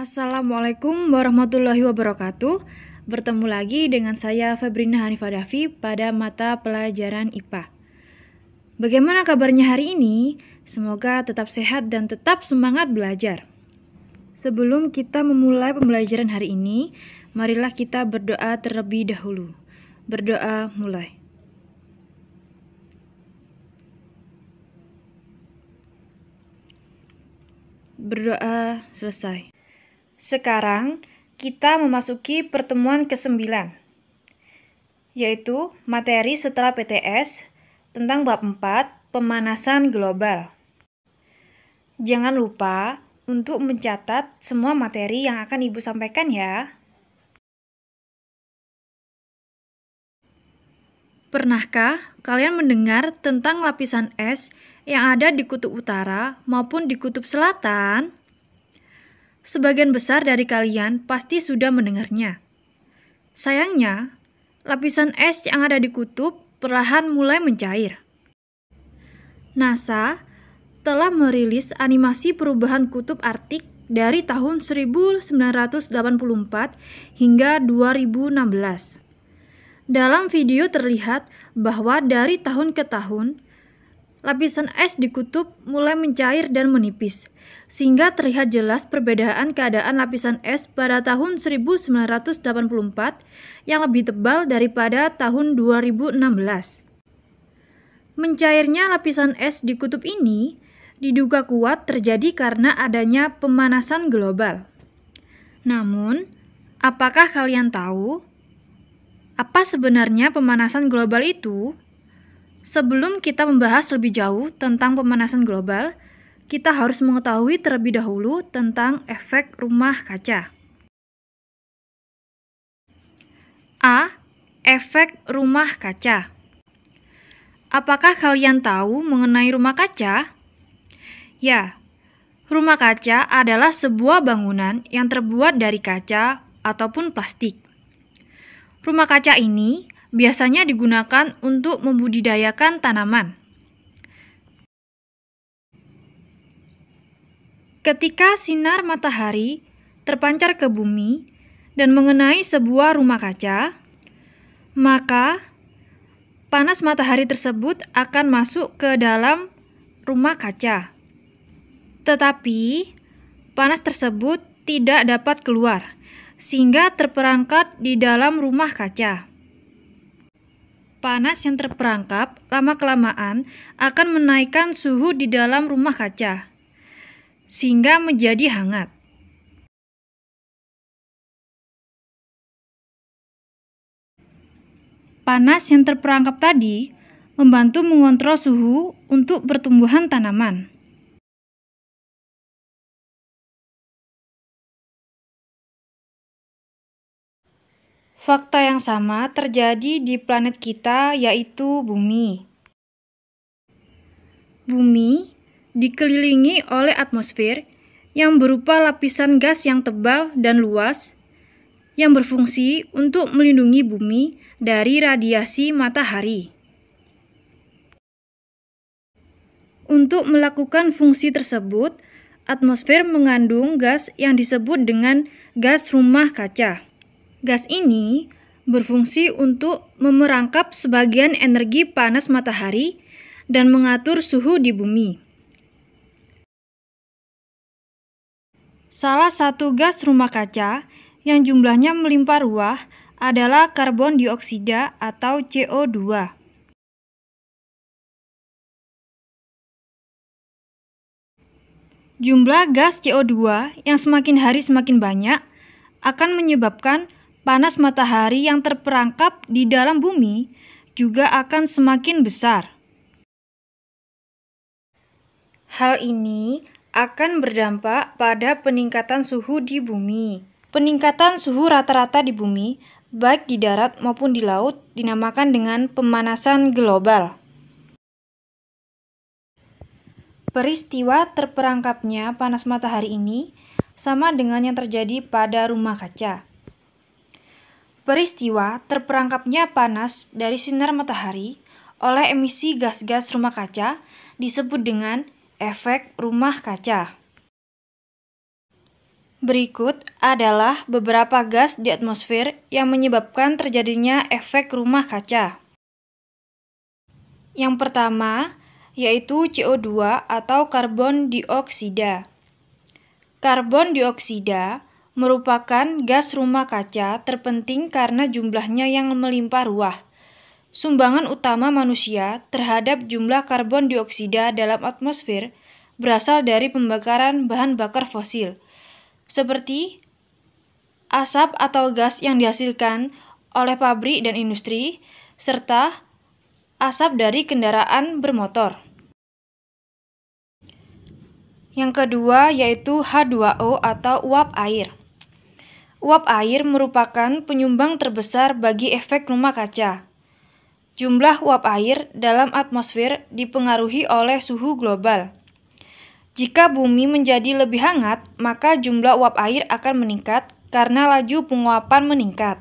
Assalamualaikum warahmatullahi wabarakatuh. Bertemu lagi dengan saya Febrina Hanifah Davi pada mata pelajaran IPA. Bagaimana kabarnya hari ini? Semoga tetap sehat dan tetap semangat belajar. Sebelum kita memulai pembelajaran hari ini, marilah kita berdoa terlebih dahulu. Berdoa mulai. Berdoa selesai. Sekarang kita memasuki pertemuan ke-9, yaitu materi setelah PTS tentang bab 4, pemanasan global. Jangan lupa untuk mencatat semua materi yang akan Ibu sampaikan ya. Pernahkah kalian mendengar tentang lapisan es yang ada di kutub utara maupun di kutub selatan? Sebagian besar dari kalian pasti sudah mendengarnya. Sayangnya, lapisan es yang ada di kutub perlahan mulai mencair. NASA telah merilis animasi perubahan kutub Arktik dari tahun 1984 hingga 2016. Dalam video terlihat bahwa dari tahun ke tahun, lapisan es di kutub mulai mencair dan menipis, sehingga terlihat jelas perbedaan keadaan lapisan es pada tahun 1984 yang lebih tebal daripada tahun 2016. Mencairnya lapisan es di kutub ini diduga kuat terjadi karena adanya pemanasan global. Namun, apakah kalian tahu apa sebenarnya pemanasan global itu? Sebelum kita membahas lebih jauh tentang pemanasan global, kita harus mengetahui terlebih dahulu tentang efek rumah kaca. A. Efek rumah kaca. Apakah kalian tahu mengenai rumah kaca? Ya, rumah kaca adalah sebuah bangunan yang terbuat dari kaca ataupun plastik. Rumah kaca ini biasanya digunakan untuk membudidayakan tanaman. Ketika sinar matahari terpancar ke bumi dan mengenai sebuah rumah kaca, maka panas matahari tersebut akan masuk ke dalam rumah kaca. Tetapi panas tersebut tidak dapat keluar, sehingga terperangkap di dalam rumah kaca. Panas yang terperangkap lama-kelamaan akan menaikkan suhu di dalam rumah kaca, sehingga menjadi hangat. Panas yang terperangkap tadi membantu mengontrol suhu untuk pertumbuhan tanaman. Fakta yang sama terjadi di planet kita, yaitu Bumi. Bumi dikelilingi oleh atmosfer yang berupa lapisan gas yang tebal dan luas yang berfungsi untuk melindungi bumi dari radiasi matahari. Untuk melakukan fungsi tersebut, atmosfer mengandung gas yang disebut dengan gas rumah kaca. Gas ini berfungsi untuk memerangkap sebagian energi panas matahari dan mengatur suhu di bumi. Salah satu gas rumah kaca yang jumlahnya melimpah ruah adalah karbon dioksida atau CO2. Jumlah gas CO2 yang semakin hari semakin banyak akan menyebabkan panas matahari yang terperangkap di dalam bumi juga akan semakin besar. Hal ini akan berdampak pada peningkatan suhu di bumi. Peningkatan suhu rata-rata di bumi, baik di darat maupun di laut, dinamakan dengan pemanasan global. Peristiwa terperangkapnya panas matahari ini sama dengan yang terjadi pada rumah kaca. Peristiwa terperangkapnya panas dari sinar matahari oleh emisi gas-gas rumah kaca disebut dengan efek rumah kaca. Berikut adalah beberapa gas di atmosfer yang menyebabkan terjadinya efek rumah kaca. Yang pertama, yaitu CO2 atau karbon dioksida. Karbon dioksida merupakan gas rumah kaca terpenting karena jumlahnya yang melimpah ruah. Sumbangan utama manusia terhadap jumlah karbon dioksida dalam atmosfer berasal dari pembakaran bahan bakar fosil, seperti asap atau gas yang dihasilkan oleh pabrik dan industri, serta asap dari kendaraan bermotor. Yang kedua yaitu H2O atau uap air. Uap air merupakan penyumbang terbesar bagi efek rumah kaca. Jumlah uap air dalam atmosfer dipengaruhi oleh suhu global. Jika bumi menjadi lebih hangat, maka jumlah uap air akan meningkat karena laju penguapan meningkat.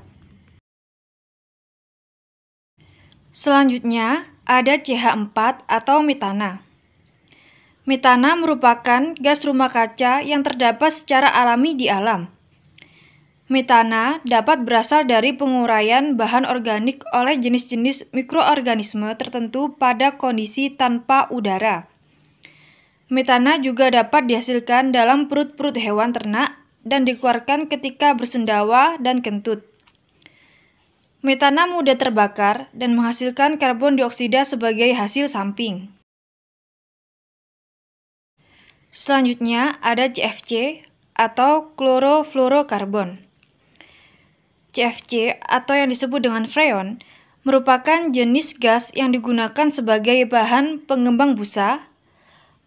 Selanjutnya, ada CH4 atau metana. Metana merupakan gas rumah kaca yang terdapat secara alami di alam. Metana dapat berasal dari penguraian bahan organik oleh jenis-jenis mikroorganisme tertentu pada kondisi tanpa udara. Metana juga dapat dihasilkan dalam perut-perut hewan ternak dan dikeluarkan ketika bersendawa dan kentut. Metana mudah terbakar dan menghasilkan karbon dioksida sebagai hasil samping. Selanjutnya ada CFC atau klorofluorokarbon. CFC atau yang disebut dengan freon merupakan jenis gas yang digunakan sebagai bahan pengembang busa,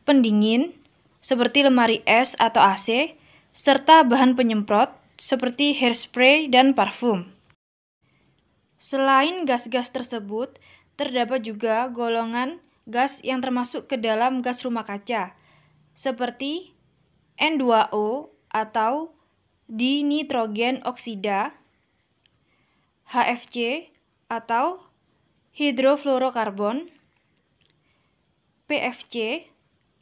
pendingin seperti lemari es atau AC, serta bahan penyemprot seperti hairspray dan parfum. Selain gas-gas tersebut, terdapat juga golongan gas yang termasuk ke dalam gas rumah kaca, seperti N2O atau dinitrogen oksida, HFC atau hidrofluorokarbon, PFC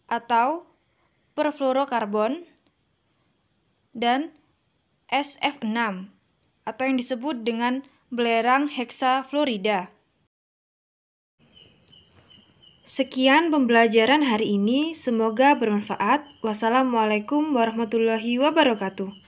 atau perfluorokarbon, dan SF6 atau yang disebut dengan belerang heksafluorida. Sekian pembelajaran hari ini, semoga bermanfaat. Wassalamualaikum warahmatullahi wabarakatuh.